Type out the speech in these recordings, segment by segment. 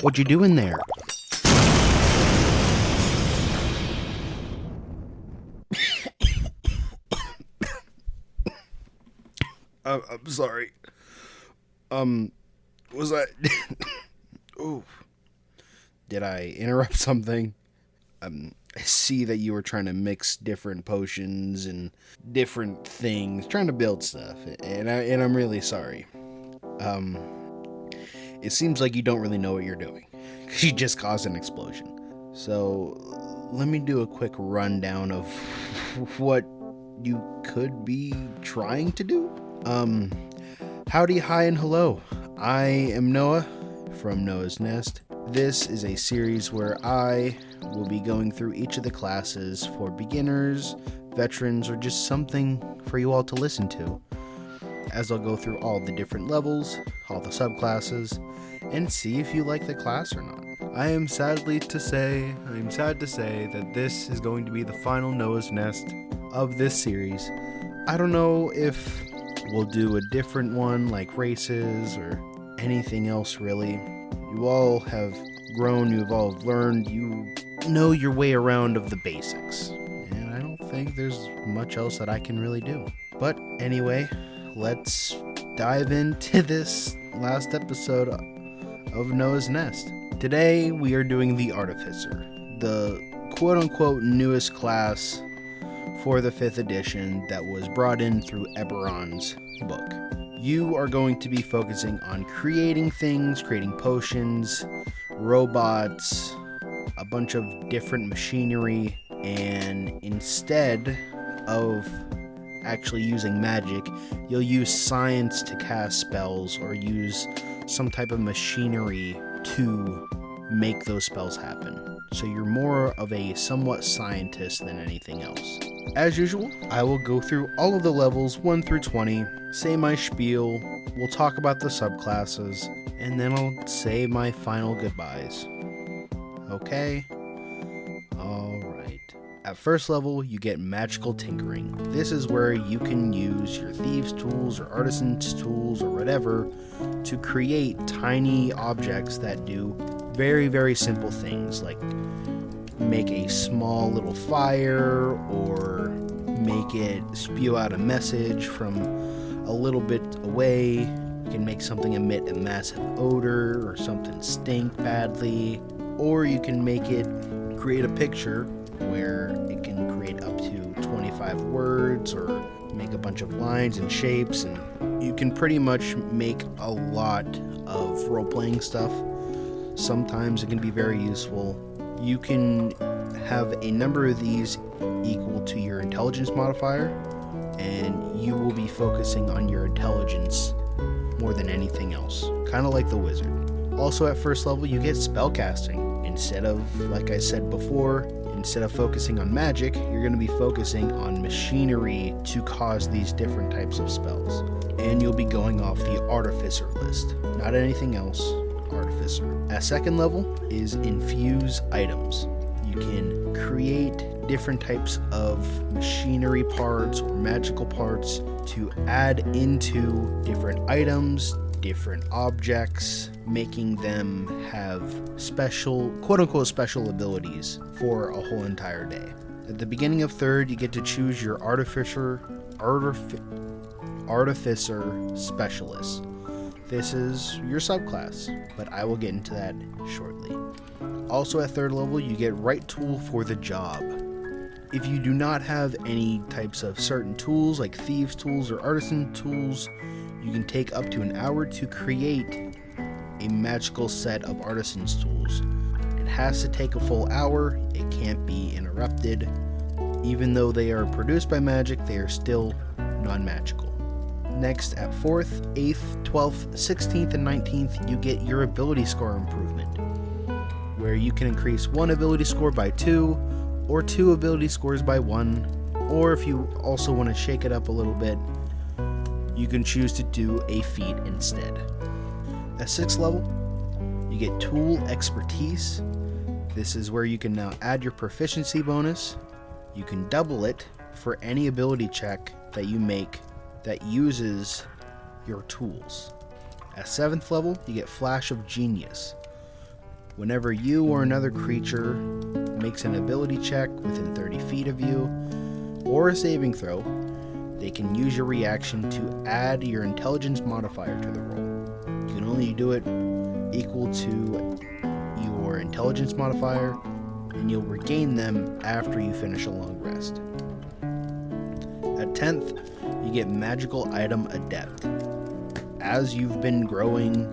What you doing there? I'm sorry. Was I... Ooh. Did I interrupt something? I see that you were trying to mix different potions and different things, trying to build stuff, and I'm really sorry. It seems like you don't really know what you're doing, because you just caused an explosion. So, let me do a quick rundown of what you could be trying to do. Howdy, hi, and hello. I am Noah from Noah's Nest. This is a series where I will be going through each of the classes for beginners, veterans, or just something for you all to listen to, as I'll go through all the different levels, all the subclasses, and see if you like the class or not. I am sad to say that this is going to be the final Noah's Nest of this series. I don't know if we'll do a different one like races or anything else really. You all have grown, you've all learned, you know your way around of the basics. And I don't think there's much else that I can really do. But anyway, let's dive into this last episode of Noah's Nest. Today we are doing the Artificer, the quote-unquote newest class for the 5th edition that was brought in through Eberron's book. You are going to be focusing on creating things, creating potions, robots, a bunch of different machinery, and instead of actually using magic, you'll use science to cast spells or use some type of machinery to make those spells happen. So you're more of a somewhat scientist than anything else. As usual, I will go through all of the levels 1 through 20, say my spiel, we'll talk about the subclasses, and then I'll say my final goodbyes. Okay? Alright. At first level, you get magical tinkering. This is where you can use your thieves' tools or artisan's tools or whatever to create tiny objects that do very, very simple things, like make a small little fire or make it spew out a message from a little bit away. You can make something emit a massive odor or something stink badly, or you can make it create a picture where it can create up to 25 words or make a bunch of lines and shapes, and you can pretty much make a lot of role-playing stuff. Sometimes it can be very useful. You can have a number of these equal to your intelligence modifier, and you will be focusing on your intelligence more than anything else, kind of like the wizard. Also at first level, you get spellcasting. Instead of, like I said before, instead of focusing on magic, you're going to be focusing on machinery to cause these different types of spells. And you'll be going off the Artificer list, not anything else. Artificer. At second level is infuse items. You can create different types of machinery parts or magical parts to add into different items, different objects, making them have special, quote-unquote special abilities for a whole entire day. At the beginning of third, you get to choose your Artificer Specialist. This is your subclass, but I will get into that shortly. Also at third level, you get right tool for the job. If you do not have any types of certain tools like thieves tools or artisan tools, you can take up to an hour to create a magical set of artisan's tools. It has to take a full hour, it can't be interrupted. Even though they are produced by magic, they are still non-magical. Next, at 4th, 8th, 12th, 16th, and 19th, you get your ability score improvement, where you can increase one ability score by 2, or 2 ability scores by 1, or if you also want to shake it up a little bit, you can choose to do a feat instead. At 6th level, you get Tool Expertise. This is where you can now add your proficiency bonus. You can double it for any ability check that you make that uses your tools. At 7th level, you get Flash of Genius. Whenever you or another creature makes an ability check within 30 feet of you, or a saving throw, they can use your reaction to add your intelligence modifier to the roll. You can only do it equal to your intelligence modifier, and you'll regain them after you finish a long rest. At 10th, you get Magical Item Adept. As you've been growing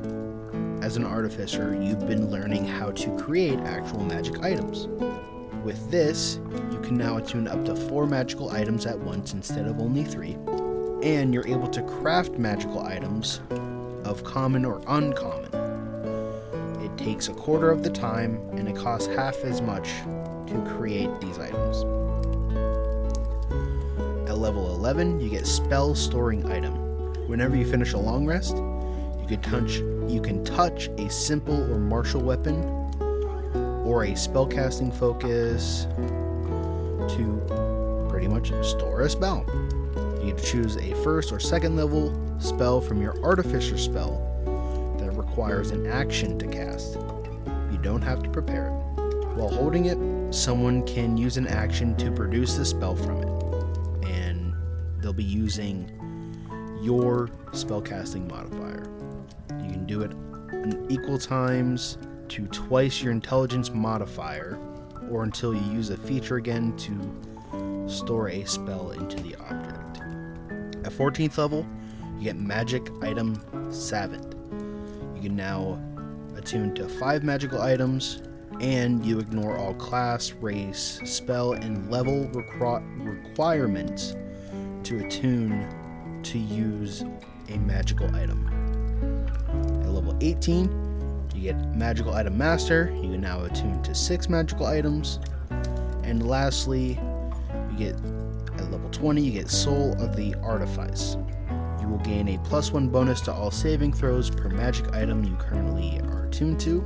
as an artificer, you've been learning how to create actual magic items. With this, you can now attune up to 4 magical items at once instead of only 3, and you're able to craft magical items of common or uncommon. It takes a quarter of the time, and it costs half as much to create these items. At level 11, you get Spell Storing Item. Whenever you finish a long rest, you can touch a simple or martial weapon or a spellcasting focus to pretty much store a spell. You get to choose a first or second level spell from your Artificer spell that requires an action to cast. You don't have to prepare it. While holding it, someone can use an action to produce the spell from it, and they'll be using your spellcasting modifier. You can do it in equal times to twice your intelligence modifier, or until you use a feature again to store a spell into the object. At 14th level, you get Magic Item Savant. You can now attune to 5 magical items, and you ignore all class, race, spell, and level requirements to attune to use a magical item. At level 18, you get Magical Item Master. You can now attune to 6 magical items. And lastly, you get at level 20, you get Soul of the Artifice. You will gain a +1 bonus to all saving throws per magic item you currently are attuned to.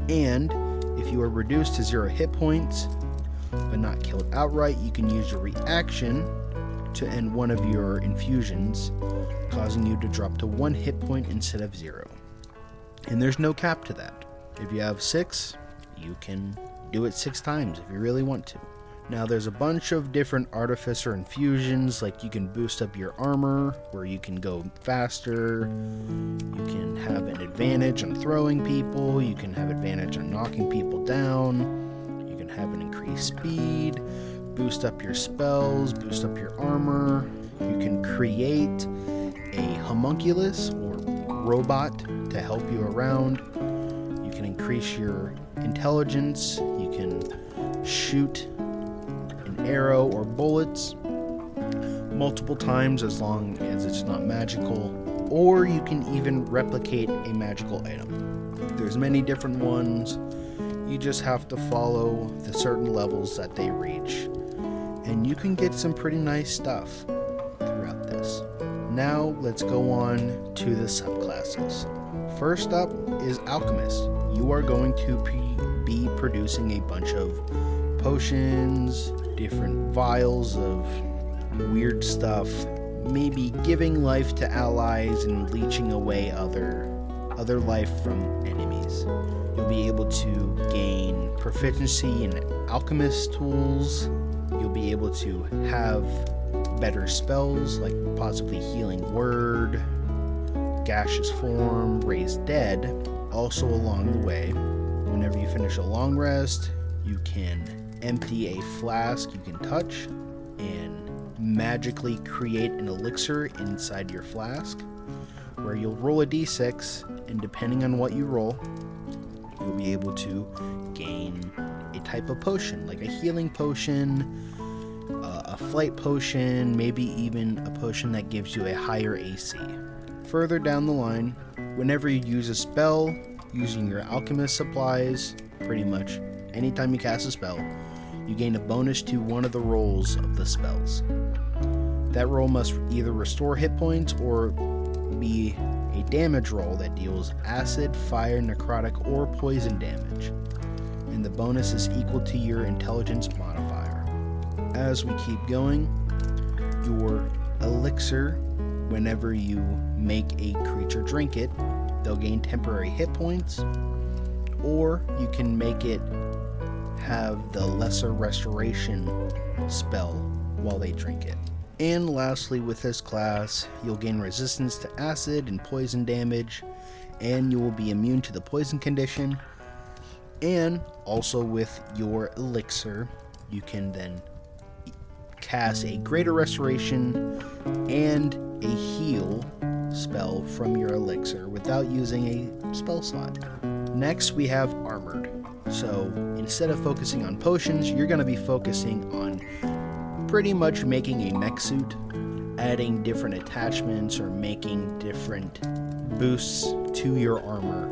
And if you are reduced to 0 hit points, but not killed outright, you can use your reaction to end one of your infusions, causing you to drop to 1 hit point instead of 0. And there's no cap to that. If you have 6, you can do it 6 times if you really want to. Now there's a bunch of different Artificer infusions, like you can boost up your armor, where you can go faster, you can have an advantage on throwing people, you can have advantage on knocking people down, you can have an increased speed, boost up your spells, boost up your armor, you can create a homunculus or robot to help you around, you can increase your intelligence, you can shoot arrow or bullets multiple times as long as it's not magical, or you can even replicate a magical item. There's many different ones. You just have to follow the certain levels that they reach, and you can get some pretty nice stuff throughout this. Now let's go on to the subclasses. First up is Alchemist. You are going to be producing a bunch of potions, different vials of weird stuff, maybe giving life to allies and leeching away other life from enemies. You'll be able to gain proficiency in alchemist tools. You'll be able to have better spells like possibly Healing Word, Gaseous Form, Raise Dead. Also along the way, whenever you finish a long rest, you can empty a flask you can touch and magically create an elixir inside your flask, where you'll roll a d6, and depending on what you roll, you'll be able to gain a type of potion, like a healing potion, a flight potion, maybe even a potion that gives you a higher AC. Further down the line, whenever you use a spell using your alchemist supplies, pretty much anytime you cast a spell, you gain a bonus to one of the rolls of the spells. That roll must either restore hit points or be a damage roll that deals acid, fire, necrotic, or poison damage, and the bonus is equal to your intelligence modifier. As we keep going, your elixir, whenever you make a creature drink it, they'll gain temporary hit points, or you can make it have the lesser restoration spell while they drink it. And lastly, with this class, you'll gain resistance to acid and poison damage, and you will be immune to the poison condition. And also with your elixir, you can then cast a greater restoration and a heal spell from your elixir without using a spell slot. Next, we have armored. So instead of focusing on potions, you're going to be focusing on pretty much making a mech suit, adding different attachments or making different boosts to your armor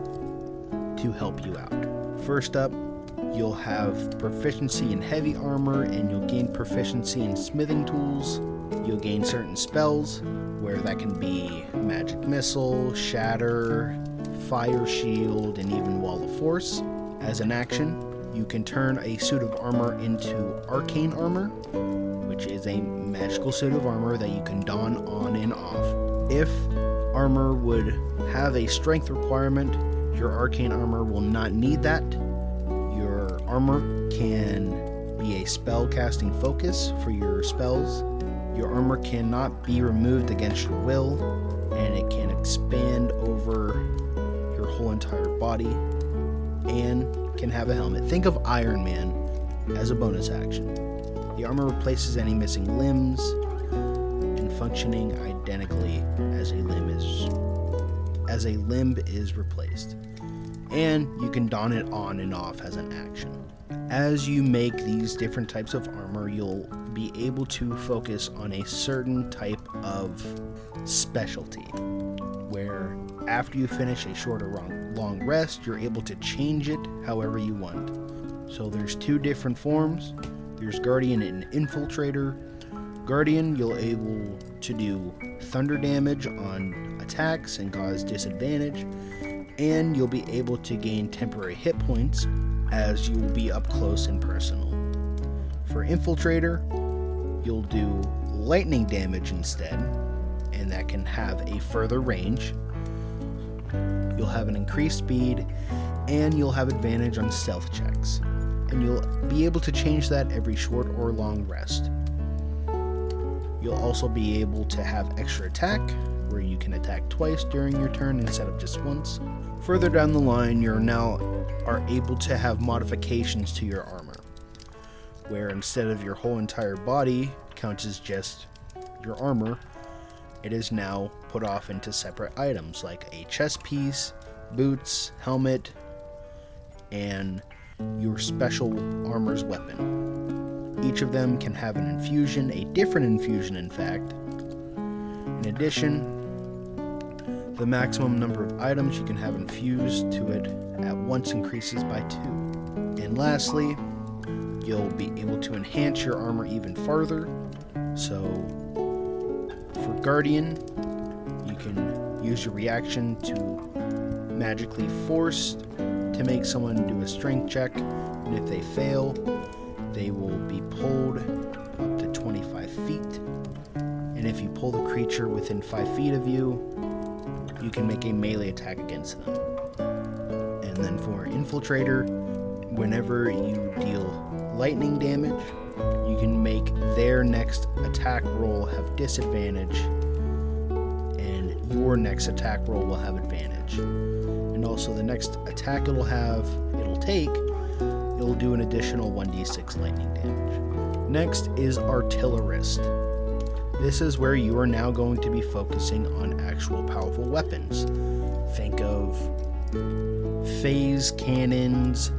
to help you out. First up, you'll have proficiency in heavy armor, and you'll gain proficiency in smithing tools. You'll gain certain spells, where that can be magic missile, shatter, fire shield, and even wall of force. As an action, you can turn a suit of armor into arcane armor, which is a magical suit of armor that you can don on and off. If armor would have a strength requirement, your arcane armor will not need that. Your armor can be a spell casting focus for your spells. Your armor cannot be removed against your will, and it can expand over your whole entire body, and can have a helmet. Think of Iron Man as a bonus action. The armor replaces any missing limbs and functioning identically as a limb is replaced. And you can don it on and off as an action. As you make these different types of armor, you'll be able to focus on a certain type of specialty, where after you finish a short or long rest, you're able to change it however you want. So there's two different forms. There's Guardian and Infiltrator. Guardian, you'll able to do thunder damage on attacks and cause disadvantage, and you'll be able to gain temporary hit points as you will be up close and personal. For Infiltrator, you'll do lightning damage instead, and that can have a further range. You'll have an increased speed, and you'll have advantage on stealth checks, and you'll be able to change that every short or long rest. You'll also be able to have extra attack, where you can attack twice during your turn instead of just once. Further down the line, you now are able to have modifications to your armor, where instead of your whole entire body counts as just your armor, it is now put off into separate items like a chest piece, boots, helmet, and your special armor's weapon. Each of them can have an infusion, a different infusion in fact. In addition, the maximum number of items you can have infused to it at once increases by 2. And lastly, you'll be able to enhance your armor even farther. So for Guardian, you can use your reaction to magically force to make someone do a strength check, and if they fail, they will be pulled up to 25 feet. And if you pull the creature within 5 feet of you, you can make a melee attack against them. And then for Infiltrator, whenever you deal lightning damage, you can make their next attack roll have disadvantage, and your next attack roll will have advantage. And also the next attack it'll do an additional 1d6 lightning damage. Next is Artillerist. This is where you are now going to be focusing on actual powerful weapons. Think of phase cannons,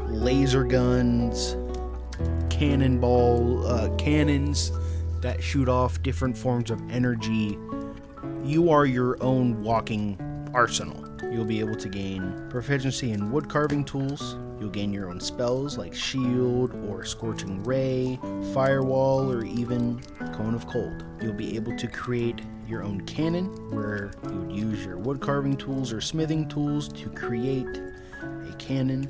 laser guns, cannons that shoot off different forms of energy. You are your own walking arsenal. You'll be able to gain proficiency in wood carving tools. You'll gain your own spells like Shield or Scorching Ray, Firewall, or even Cone of Cold. You'll be able to create your own cannon, where you would use your wood carving tools or smithing tools to create a cannon.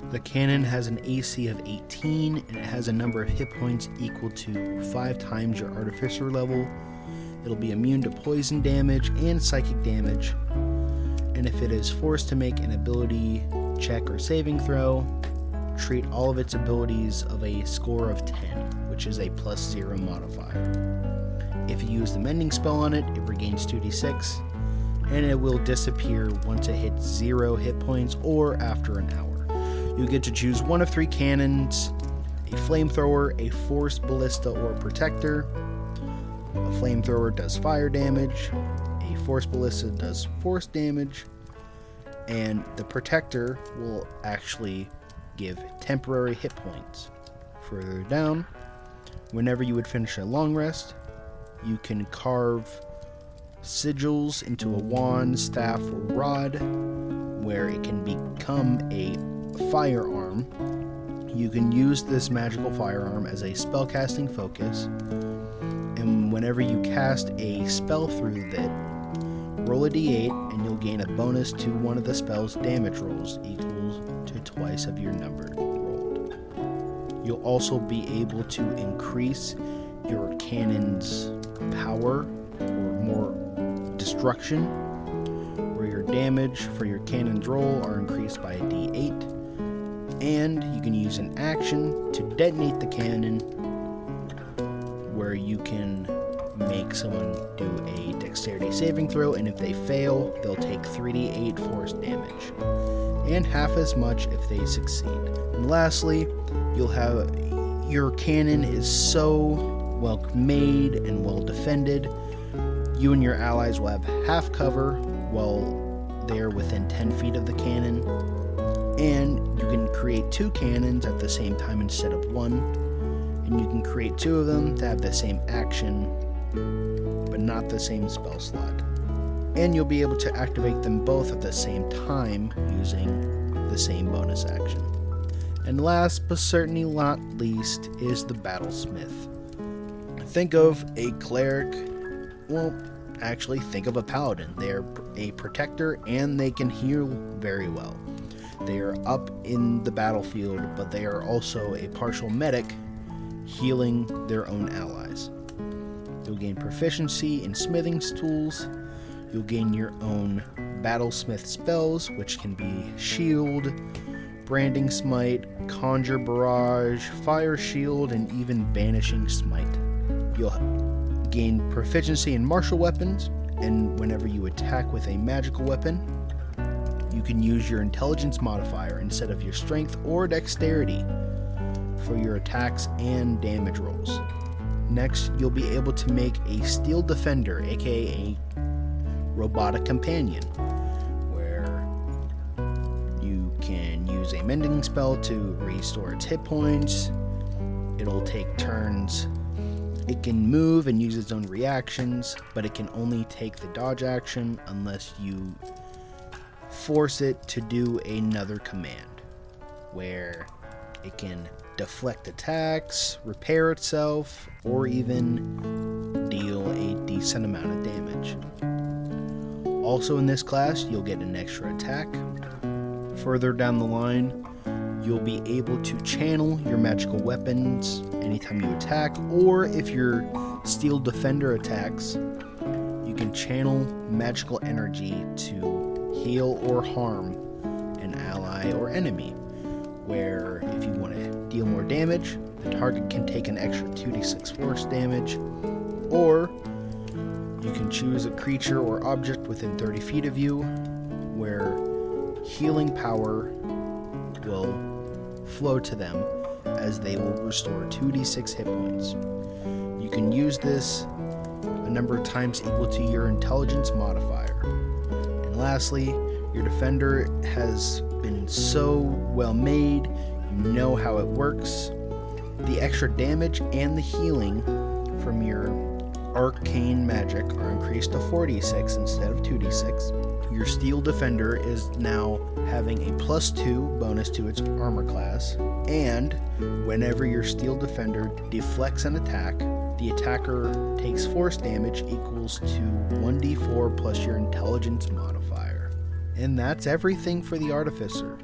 The cannon has an AC of 18, and it has a number of hit points equal to 5 times your Artificer level. It'll be immune to poison damage and psychic damage. and if it is forced to make an ability check or saving throw, treat all of its abilities of a score of 10, which is a +0 modifier. If you use the mending spell on it, it regains 2d6, and it will disappear once it hits 0 hit points or after an hour. You get to choose one of 3 cannons: a flamethrower, a force ballista or protector. A flamethrower does fire damage, a force ballista does force damage, and the protector will actually give temporary hit points. Further down, whenever you would finish a long rest, you can carve sigils into a wand, staff, or rod, where it can become a firearm. You can use this magical firearm as a spellcasting focus, and whenever you cast a spell through it, roll a d8 and you'll gain a bonus to one of the spell's damage rolls equal to twice of your number rolled. You'll also be able to increase your cannon's power or more destruction, where your damage for your cannon's roll are increased by a d8, and you can use an action to detonate the cannon, where you can make someone do a dexterity saving throw, and if they fail, they'll take 3d8 force damage, and half as much if they succeed. And lastly, you'll have your cannon is so well made and well defended, you and your allies will have half cover while they're within 10 feet of the cannon, and you can create 2 cannons at the same time instead of 1, and you can create 2 of them to have the same action but not the same spell slot, and you'll be able to activate them both at the same time using the same bonus action. And last but certainly not least is the Battlesmith. Think of a cleric, well, actually think of a paladin. They're a protector and they can heal very well. They are up in the battlefield, but they are also a partial medic, healing their own allies. You'll gain proficiency in smithing tools. You'll gain your own Battlesmith spells, which can be Shield, Branding Smite, Conjure Barrage, Fire Shield, and even Banishing Smite. You'll gain proficiency in martial weapons, and whenever you attack with a magical weapon, you can use your intelligence modifier instead of your strength or dexterity for your attacks and damage rolls. Next, you'll be able to make a Steel Defender, aka Robotic Companion, where you can use a mending spell to restore its hit points. It'll take turns. It can move and use its own reactions, but it can only take the dodge action unless you force it to do another command, where it can deflect attacks, repair itself, or even deal a decent amount of damage. Also in this class, you'll get an extra attack. Further down the line, you'll be able to channel your magical weapons anytime you attack, or if your Steel Defender attacks, you can channel magical energy to heal or harm an ally or enemy, where if you want to deal more damage, the target can take an extra 2d6 force damage, or you can choose a creature or object within 30 feet of you, where healing power will flow to them as they will restore 2d6 hit points. You can use this a number of times equal to your intelligence modifier. And lastly, your defender has been so well made, you know how it works. The extra damage and the healing from your arcane magic are increased to 4d6 instead of 2d6. Your Steel Defender is now having a +2 bonus to its armor class, and whenever your Steel Defender deflects an attack, the attacker takes force damage equals to 1d4 plus your intelligence modifier. And that's everything for the Artificer.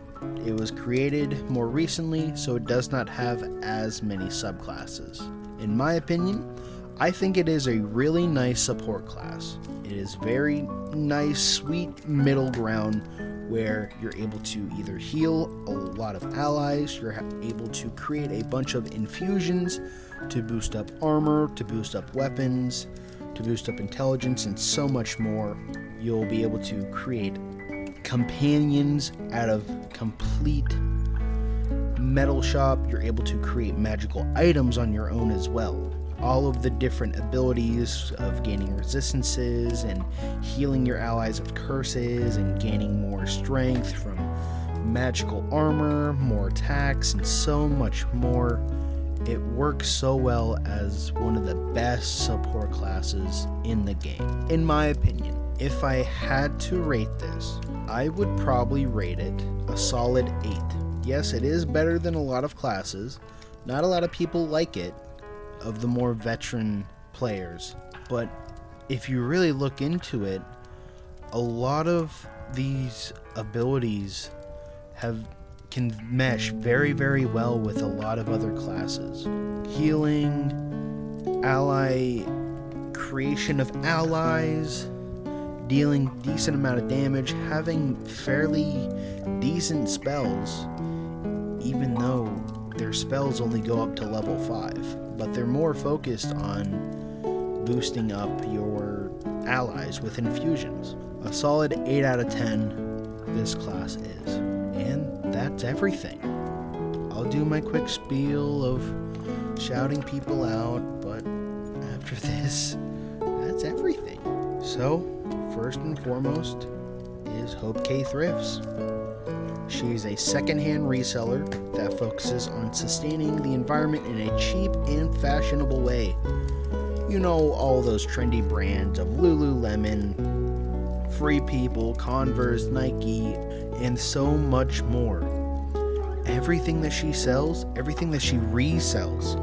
It was created more recently, so it does not have as many subclasses. In my opinion, I think it is a really nice support class. It is very nice, sweet middle ground where you're able to either heal a lot of allies, you're able to create a bunch of infusions to boost up armor, to boost up weapons, to boost up intelligence, and so much more. You'll be able to create companions out of complete metal shop. You're able to create magical items on your own as well. All of the different abilities of gaining resistances and healing your allies of curses and gaining more strength from magical armor, more attacks, and so much more. It works so well as one of the best support classes in the game, in my opinion. If I had to rate this, I would probably rate it a solid 8. Yes, it is better than a lot of classes. Not a lot of people like it, of the more veteran players. But if you really look into it, a lot of these abilities can mesh very, very well with a lot of other classes. Healing, ally, creation of allies, dealing decent amount of damage, having fairly decent spells, even though their spells only go up to level 5, but they're more focused on boosting up your allies with infusions. A solid 8 out of 10 this class is. And that's everything. I'll do my quick spiel of shouting people out, but after this, that's everything. So, first and foremost is Hope K Thrifts. She's a secondhand reseller that focuses on sustaining the environment in a cheap and fashionable way. You know, all those trendy brands of Lululemon, Free People, Converse, Nike, and so much more. Everything that she sells, everything that she resells,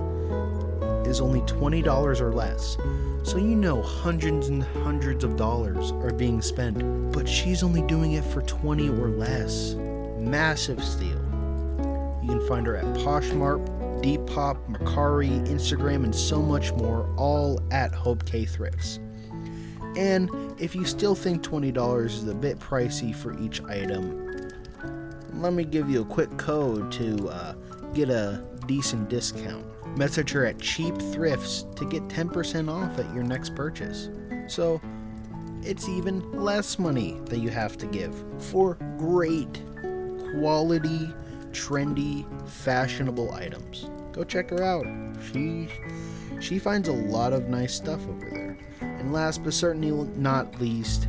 is only $20 or less. So you know hundreds and hundreds of dollars are being spent, but she's only doing it for 20 or less. Massive steal. You can find her at Poshmark, Depop, Mercari, Instagram, and so much more, all at Hope K Thrifts. And if you still think $20 is a bit pricey for each item, let me give you a quick code to get a decent discount. Message her at Cheap Thrifts to get 10% off at your next purchase. So it's even less money that you have to give for great quality, trendy, fashionable items. Go check her out. She finds a lot of nice stuff over there. And last but certainly not least,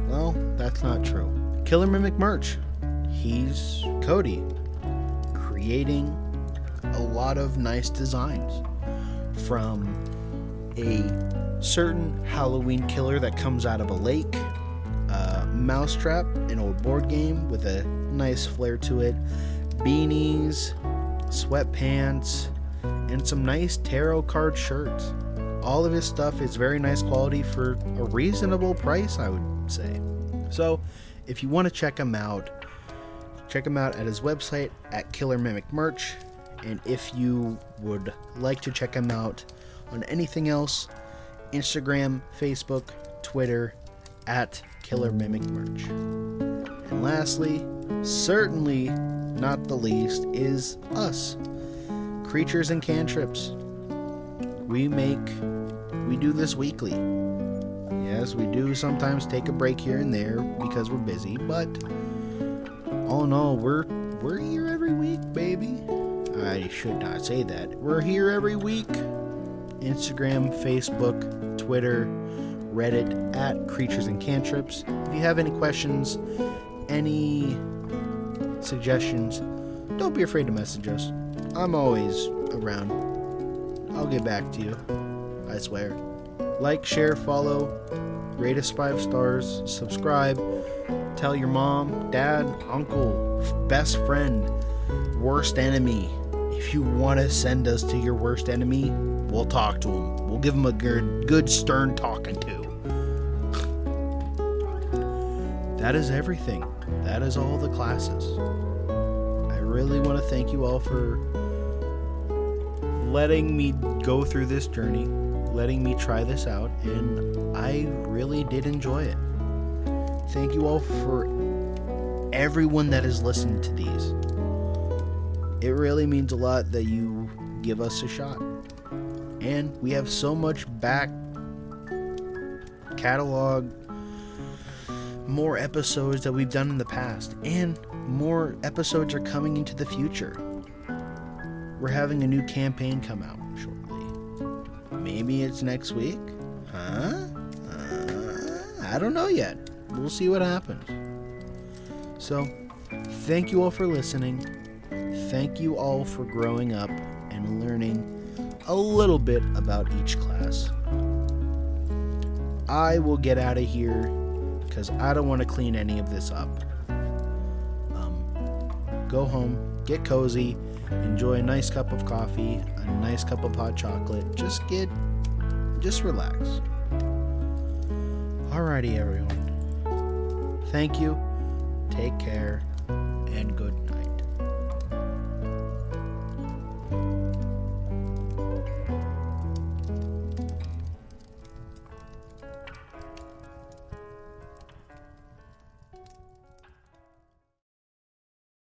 well, that's not true. Killer Mimic merch. He's Cody, creating a lot of nice designs, from a certain Halloween killer that comes out of a lake, Mousetrap, an old board game with a nice flair to it, beanies, sweatpants, and some nice tarot card shirts. All of his stuff is very nice quality for a reasonable price, I would say. So if you want to check him out at his website at Killer Mimic Merch. And if you would like to check him out on anything else, Instagram, Facebook, Twitter, at Killer Mimic Merch. And lastly, certainly not the least, is us, Creatures and Cantrips. We do this weekly. Yes, we do sometimes take a break here and there because we're busy, but all in all, we're here every week, baby. I should not say that. We're here every week. Instagram, Facebook, Twitter, Reddit, at Creatures and Cantrips. If you have any questions, any suggestions, don't be afraid to message us. I'm always around. I'll get back to you. I swear. Like, share, follow, rate us 5 stars, subscribe, tell your mom, dad, uncle, best friend, worst enemy. If you want to send us to your worst enemy, we'll talk to him. We'll give him a good stern talking to. That is everything. That is all the classes. I really want to thank you all for letting me go through this journey. letting me try this out, and I really did enjoy it. Thank you all for everyone that has listened to these. It really means a lot that you give us a shot. And we have so much back catalog, more episodes that we've done in the past, and more episodes are coming into the future. We're having a new campaign come out shortly. Maybe it's next week? I don't know yet. We'll see what happens. So, thank you all for listening. Thank you all for growing up and learning a little bit about each class. I will get out of here because I don't want to clean any of this up. Go home, get cozy, enjoy a nice cup of coffee, a nice cup of hot chocolate. Just relax. Alrighty, everyone. Thank you, take care, and good night.